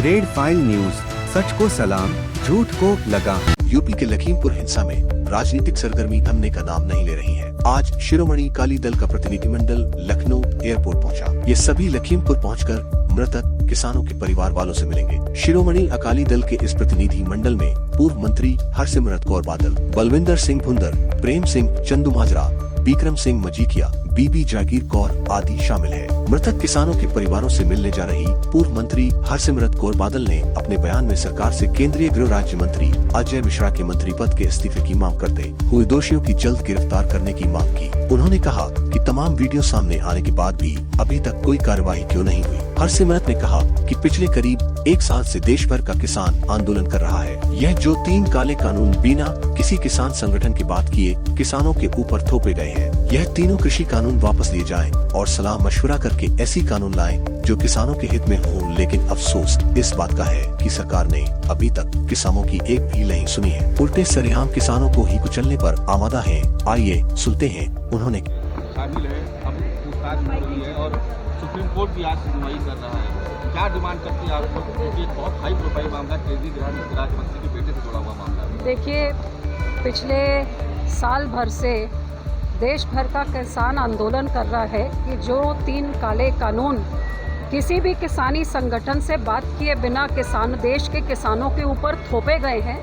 Red file news, सच को सलाम, झूठ को लगाम। यूपी के लखीमपुर हिंसा में राजनीतिक सरगर्मी थमने का नाम नहीं ले रही है। आज शिरोमणि अकाली दल का प्रतिनिधिमंडल लखनऊ एयरपोर्ट पहुंचा। ये सभी लखीमपुर पहुंचकर मृतक किसानों के परिवार वालों से मिलेंगे। शिरोमणि अकाली दल के इस प्रतिनिधि मंडल में पूर्व मंत्री हरसिमरत कौर बादल, बलविंदर सिंह भुंदर, प्रेम सिंह चंदूमाजरा, विक्रम सिंह मजीठिया, बीबी जागीर कौर आदि शामिल है। मृतक किसानों के परिवारों से मिलने जा रही पूर्व मंत्री हरसिमरत कौर बादल ने अपने बयान में सरकार से केंद्रीय गृह राज्य मंत्री अजय मिश्रा के मंत्री पद के इस्तीफे की मांग करते हुए दोषियों की जल्द गिरफ्तार करने की मांग की। उन्होंने कहा कि तमाम वीडियो सामने आने के बाद भी अभी तक कोई कार्रवाई क्यों नहीं हुई। हरसिमरत ने कहा कि पिछले करीब 1 साल से देश भर का किसान आंदोलन कर रहा है। यह जो 3 काले कानून बिना किसी किसान संगठन की बात किए किसानों के ऊपर थोपे गए हैं, यह तीनों कृषि कानून वापस लिए जाएं और सलाह मशवरा करके ऐसी कानून लाएं जो किसानों के हित में हो। लेकिन अफसोस इस बात का है कि सरकार ने अभी तक किसानों की एक भी नहीं सुनी है। उल्टे सरेआम किसानों को ही कुचलने पर आमादा है। आइए सुनते हैं उन्होंने। शामिल है, अब पूछताछ हो रही है और सुप्रीम कोर्ट भी आज सुनवाई कर रहा है। क्या डिमांड करती है आपको, क्योंकि एक बहुत हाई प्रोफाइल मामला केंद्रीय गृह राज्य मंत्री के बेटे से जुड़ा हुआ मामला है। देखिए, पिछले साल भर से देश भर का किसान आंदोलन कर रहा है कि जो 3 काले कानून किसी भी किसानी संगठन से बात किए बिना देश के किसानों के ऊपर थोपे गए हैं,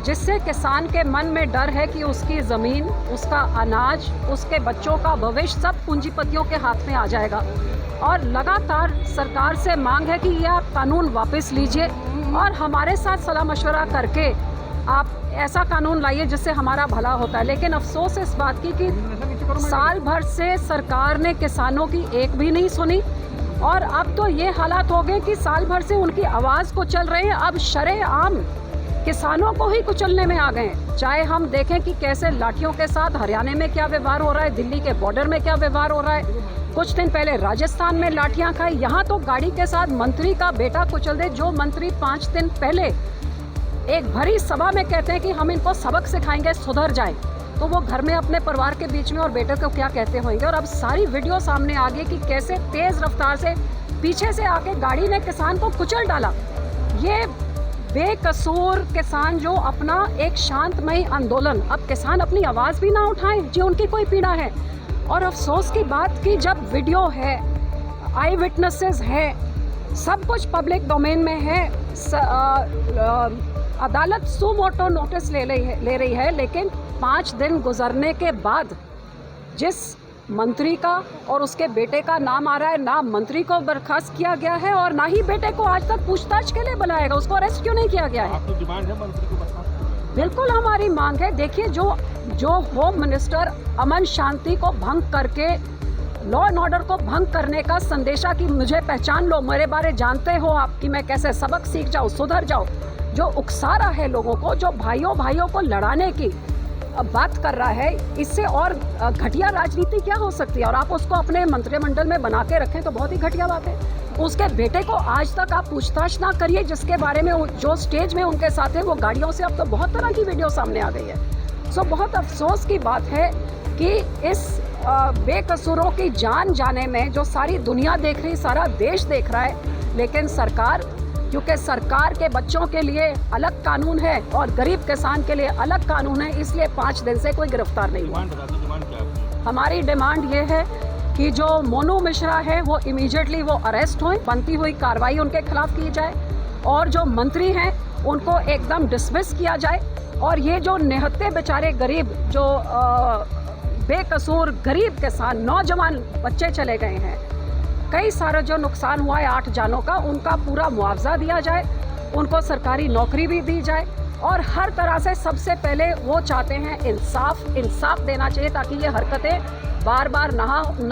जिससे किसान के मन में डर है कि उसकी ज़मीन, उसका अनाज, उसके बच्चों का भविष्य सब पूंजीपतियों के हाथ में आ जाएगा। और लगातार सरकार से मांग है कि ये आप कानून वापस लीजिए और हमारे साथ सलाह मशवरा करके आप ऐसा कानून लाइए जिससे हमारा भला होता है। लेकिन अफसोस इस बात की कि साल भर से सरकार ने किसानों की एक भी नहीं सुनी और अब तो ये हालात हो गए कि साल भर से उनकी आवाज़ को चल रहे हैं, अब शरेआम किसानों को ही कुचलने में आ गए। चाहे हम देखें कि कैसे लाठियों के साथ हरियाणा में क्या व्यवहार हो रहा है, दिल्ली के बॉर्डर में क्या व्यवहार हो रहा है, कुछ दिन पहले राजस्थान में लाठियां खाई, यहाँ तो गाड़ी के साथ मंत्री का बेटा कुचल दे। जो मंत्री 5 दिन पहले एक भरी सभा में कहते हैं कि हम इनको सबक सिखाएंगे, सुधर जाएं, तो वो घर में अपने परिवार के बीच में और बेटे को क्या कहते होंगे। और अब सारी वीडियो सामने आ गई कि कैसे तेज रफ्तार से पीछे से आके गाड़ी ने किसान को कुचल डाला। ये बेकसूर किसान जो अपना एक शांतमय आंदोलन, अब किसान अपनी आवाज़ भी ना उठाएं जो उनकी कोई पीड़ा है। और अफसोस की बात कि जब वीडियो है, आई विटनेसेस है, सब कुछ पब्लिक डोमेन में है, अदालत सू मोटो नोटिस ले रही है, लेकिन 5 दिन गुजरने के बाद जिस मंत्री का और उसके बेटे का नाम आ रहा है, ना मंत्री को बर्खास्त किया गया है और ना ही बेटे को आज तक पूछताछ के लिए बुलाएगा। उसको अरेस्ट क्यों नहीं किया गया है? आपकी डिमांड है मंत्री को बर्खास्त? बिल्कुल हमारी मांग है। देखिए, जो होम मिनिस्टर अमन शांति को भंग करके लॉ एंड ऑर्डर को भंग करने का संदेशा कि मुझे पहचान लो, मेरे बारे जानते हो आप कि मैं कैसे सबक सीख जाऊँ, सुधर जाओ, जो उकसा रहा है लोगों को, जो भाइयों को लड़ाने की बात कर रहा है, इससे और घटिया राजनीति क्या हो सकती है? और आप उसको अपने मंत्रिमंडल में बना के रखें तो बहुत ही घटिया बात है। उसके बेटे को आज तक आप पूछताछ ना करिए, जिसके बारे में जो स्टेज में उनके साथ है वो गाड़ियों से अब तो बहुत तरह की वीडियो सामने आ गई है। सो बहुत अफसोस की बात है कि इस बेकसूरों की जान जाने में जो सारी दुनिया देख रही, सारा देश देख रहा है, लेकिन सरकार, क्योंकि सरकार के बच्चों के लिए अलग कानून है और गरीब किसान के लिए अलग कानून है, इसलिए 5 दिन से कोई गिरफ्तार नहीं हुआ। हमारी डिमांड ये है कि जो मोनू मिश्रा है वो इमीडिएटली वो अरेस्ट हों, बनती हुई कार्रवाई उनके खिलाफ की जाए और जो मंत्री हैं उनको एकदम डिसमिस किया जाए। और ये जो निहत्ते बेचारे गरीब, जो बेकसूर गरीब किसान, नौजवान बच्चे चले गए हैं, कई सारा जो नुकसान हुआ है 8 जानों का, उनका पूरा मुआवजा दिया जाए, उनको सरकारी नौकरी भी दी जाए और हर तरह से सबसे पहले वो चाहते हैं इंसाफ देना चाहिए ताकि ये हरकतें बार बार ना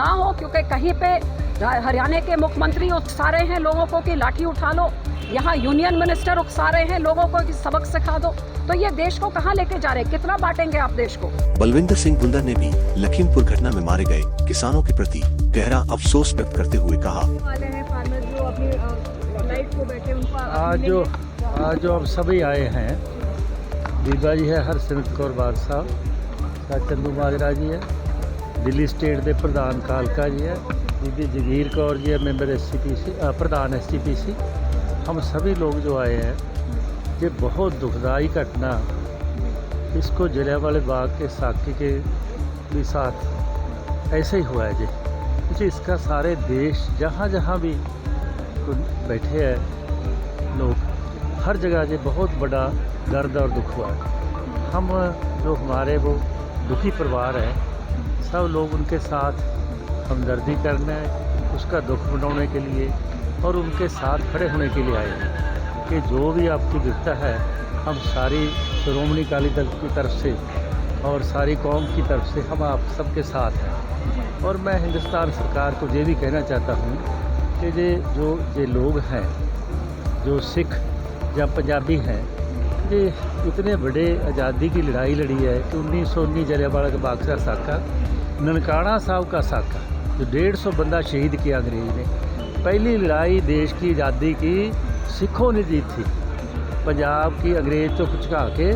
हो। क्योंकि कहीं पे हरियाणा के मुख्यमंत्री उकसा रहे हैं लोगों को कि लाठी उठा लो, यहाँ यूनियन मिनिस्टर उकसा रहे हैं लोगों को कि सबक सिखा दो, तो ये देश को कहाँ लेके जा रहे हैं? कितना बांटेंगे आप देश को? बलविंदर सिंह भुंदर ने भी लखीमपुर घटना में मारे गए किसानों के प्रति गहरा अफसोस व्यक्त करते हुए कहा, आज जो अब सभी आए हैं, बीबा जी है हरसिमरत कौर बादल साहब, चंदूमाजरा जी है, दिल्ली स्टेट के प्रधान कालका जी है, बीबी जगीर कौर जी है, मैंबर SCPC प्रधान SCPC, हम सभी लोग जो आए हैं, ये बहुत दुखदाई घटना इसको जलियांवाला बाग के साके के भी साथ ऐसे ही हुआ है जी। मुझे इसका सारे देश जहाँ जहाँ भी बैठे हैं लोग, हर जगह ये बहुत बड़ा दर्द और दुख हुआ है। हम जो हमारे वो दुखी परिवार है, सब लोग उनके साथ हमदर्दी करने, उसका दुख मनाने के लिए और उनके साथ खड़े होने के लिए आए हैं कि जो भी आपकी विपदा है, हम सारी श्रोमणी अकाली दल की तरफ से और सारी कौम की तरफ से हम आप सबके साथ हैं। और मैं हिंदुस्तान सरकार को ये भी कहना चाहता हूँ कि ये लोग हैं, जो सिख या पंजाबी हैं, ये इतने बड़े आज़ादी की लड़ाई लड़ी है कि 1919 जलियांवाला बाग का साका, ननकाना साहब का साका, जो 150 बंदा शहीद किया अंग्रेज़ ने। पहली लड़ाई देश की आज़ादी की सिखों ने जीत थी। पंजाब की अंग्रेज़ तो झुका के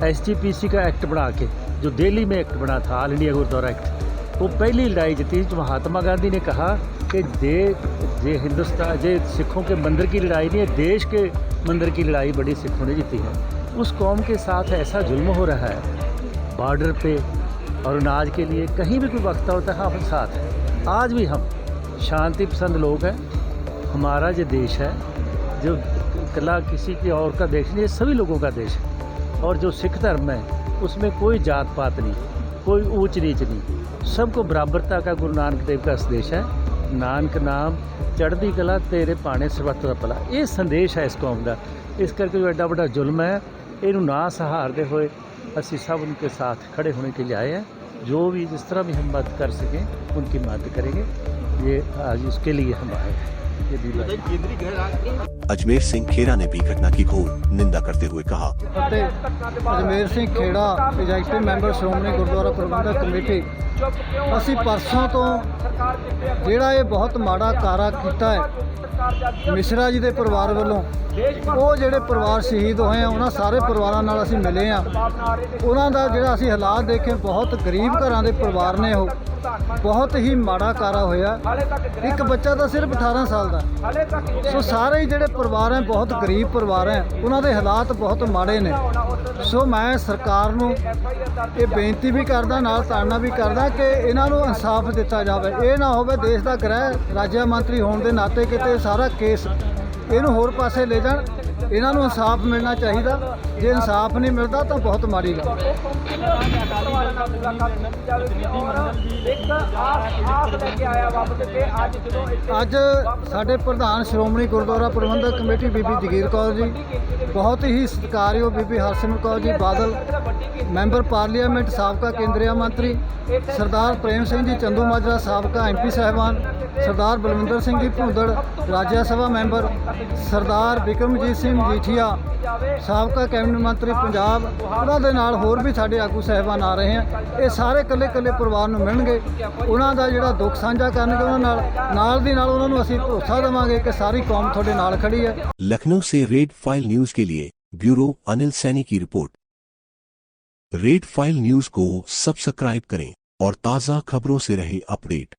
SGPC का एक्ट बना के, जो दिल्ली में एक्ट बना था, ऑल इंडिया गुरुद्वारा एक्ट, वो पहली लड़ाई जीती। जो महात्मा गांधी ने कहा कि ये हिंदुस्तान, ये सिखों के मंदिर की लड़ाई नहीं है, देश के मंदिर की लड़ाई बड़ी सिखों ने जीती है। उस कौम के साथ ऐसा जुल्म हो रहा है बॉर्डर पे, और अनाज के लिए कहीं भी कोई वक्त होता है, हम साथ हैं। आज भी हम शांति पसंद लोग हैं। हमारा जो देश है, जो कला किसी की और का देश नहीं है, सभी लोगों का देश है। और जो सिख धर्म है, उसमें कोई जात पात नहीं, कोई ऊंच नीच नहीं, सबको बराबरता का गुरु नानक देव का संदेश है। नानक नाम चढ़दी कला तेरे पाने सर्वत्र दा भला, ये संदेश है इस कौम का। इस करके जो एडा बड़ा जुल्म है, इनू ना सहारते हुए असी सब उनके साथ खड़े होने के लिए आए हैं। जो भी जिस तरह भी हम मदद कर सकें उनकी मदद करेंगे। ये आज उसके लिए हम आए हैं। ये दीवार केंद्रीय गृह राज्य अजमेर सिंह खेड़ा ने भी घटना की घोर निंदा करते हुए कहा, ਅਤੇ ਅਜਮੇਰ ਸਿੰਘ ਖੇੜਾ ਐਗਜ਼ੈਕਟਿਵ ਮੈਂਬਰ ਸ਼੍ਰੋਮਣੀ ਗੁਰਦੁਆਰਾ ਪ੍ਰਬੰਧਕ ਕਮੇਟੀ, ਅਸੀਂ ਪਰਸੋਂ ਤੋਂ ਜਿਹੜਾ ਇਹ ਬਹੁਤ ਮਾੜਾ ਕਾਰਾ ਕੀਤਾ ਹੈ ਮਿਸ਼ਰਾ ਜੀ ਦੇ ਪਰਿਵਾਰ ਵੱਲੋਂ, ਉਹ ਜਿਹੜੇ ਪਰਿਵਾਰ ਸ਼ਹੀਦ ਹੋਏ ਆ ਉਹਨਾਂ ਸਾਰੇ ਪਰਿਵਾਰਾਂ ਨਾਲ ਅਸੀਂ ਮਿਲੇ ਆ। ਉਹਨਾਂ ਦਾ ਜਿਹੜਾ ਅਸੀਂ ਹਾਲਾਤ ਦੇਖੇ, ਬਹੁਤ ਗਰੀਬ ਘਰਾਂ ਦੇ ਪਰਿਵਾਰ ਨੇ, ਉਹ ਬਹੁਤ ਹੀ ਮਾੜਾ ਕਾਰਾ ਹੋਇਆ। ਇੱਕ ਬੱਚਾ ਤਾਂ ਸਿਰਫ 18 ਸਾਲ ਦਾ। ਸੋ ਸਾਰੇ ਹੀ ਜਿਹੜੇ ਪਰਿਵਾਰ ਹੈ ਬਹੁਤ ਗਰੀਬ ਪਰਿਵਾਰ ਹੈ, ਉਹਨਾਂ ਦੇ ਹਾਲਾਤ ਬਹੁਤ ਮਾੜੇ ਨੇ। ਸੋ ਮੈਂ ਸਰਕਾਰ ਨੂੰ ਇਹ ਬੇਨਤੀ ਵੀ ਕਰਦਾ, ਨਾਲ ਤਾੜਨਾ ਵੀ ਕਰਦਾ ਕਿ ਇਹਨਾਂ ਨੂੰ ਇਨਸਾਫ ਦਿੱਤਾ ਜਾਵੇ। ਇਹ ਨਾ ਹੋਵੇ ਦੇਸ਼ ਦਾ ਗ੍ਰਹਿ ਰਾਜਿਆ ਮੰਤਰੀ ਹੋਣ ਦੇ ਨਾਤੇ ਕਿਤੇ ਸਾਰਾ ਕੇਸ ਇਹਨੂੰ ਹੋਰ ਪਾਸੇ ਲੈ ਜਾਣ। ਇਹਨਾਂ ਨੂੰ ਇਨਸਾਫ ਮਿਲਣਾ ਚਾਹੀਦਾ। ਜੇ ਇਨਸਾਫ ਨਹੀਂ ਮਿਲਦਾ ਤਾਂ ਬਹੁਤ ਮਾੜੀ ਗੱਲ। ਅੱਜ ਸਾਡੇ ਪ੍ਰਧਾਨ ਸ਼੍ਰੋਮਣੀ ਗੁਰਦੁਆਰਾ ਪ੍ਰਬੰਧਕ ਕਮੇਟੀ ਬੀਬੀ ਜਗੀਰ ਕੌਰ ਜੀ, ਬਹੁਤ ਹੀ ਸਤਿਕਾਰਯੋਗ ਬੀਬੀ ਹਰਸਿਮਰਤ ਕੌਰ ਜੀ ਬਾਦਲ, ਮੈਂਬਰ ਪਾਰਲੀਮੈਂਟ ਸਾਬਕਾ ਕੇਂਦਰੀ ਮੰਤਰੀ ਸਰਦਾਰ ਪ੍ਰੇਮ ਸਿੰਘ ਜੀ ਚੰਦੂ ਮਾਜਰਾ, ਸਾਬਕਾ MP ਸਾਹਿਬਾਨ ਸਰਦਾਰ ਬਲਵਿੰਦਰ ਸਿੰਘ ਜੀ ਭੁੰਦੜ, ਰਾਜਿਆ ਸਭਾ ਮੈਂਬਰ ਸਰਦਾਰ ਬਿਕਰਮਜੀਤ ਸਿੰਘ ਮਜੀਠੀਆ, ਸਾਬਕਾ ਕੈਬਨਿਟ ਮੰਤਰੀ ਪੰਜਾਬ, ਉਹਨਾਂ ਦੇ ਨਾਲ ਹੋਰ ਵੀ ਸਾਡੇ ਆਗੂ ਸਾਹਿਬਾਨ ਆ ਰਹੇ ਹਨ। ਇਹ ਸਾਰੇ ਇਕੱਲੇ ਇਕੱਲੇ ਪਰਿਵਾਰ ਨੂੰ ਮਿਲਣਗੇ, ਉਹਨਾਂ ਦਾ ਜਿਹੜਾ ਦੁੱਖ ਸਾਂਝਾ ਕਰਨਗੇ। ਉਹਨਾਂ ਨਾਲ ਦੀ ਨਾਲ ਉਹਨਾਂ ਨੂੰ ਅਸੀਂ ਭਰੋਸਾ ਦੇਵਾਂਗੇ ਕਿ ਸਾਰੀ ਕੌਮ ਤੁਹਾਡੇ ਨਾਲ ਖੜੀ ਹੈ। लखनऊ से रेड फाइल न्यूज के लिए ब्यूरो अनिल सैनी की रिपोर्ट। रेड फाइल न्यूज को सब्सक्राइब करें और ताज़ा खबरों से रहे अपडेट।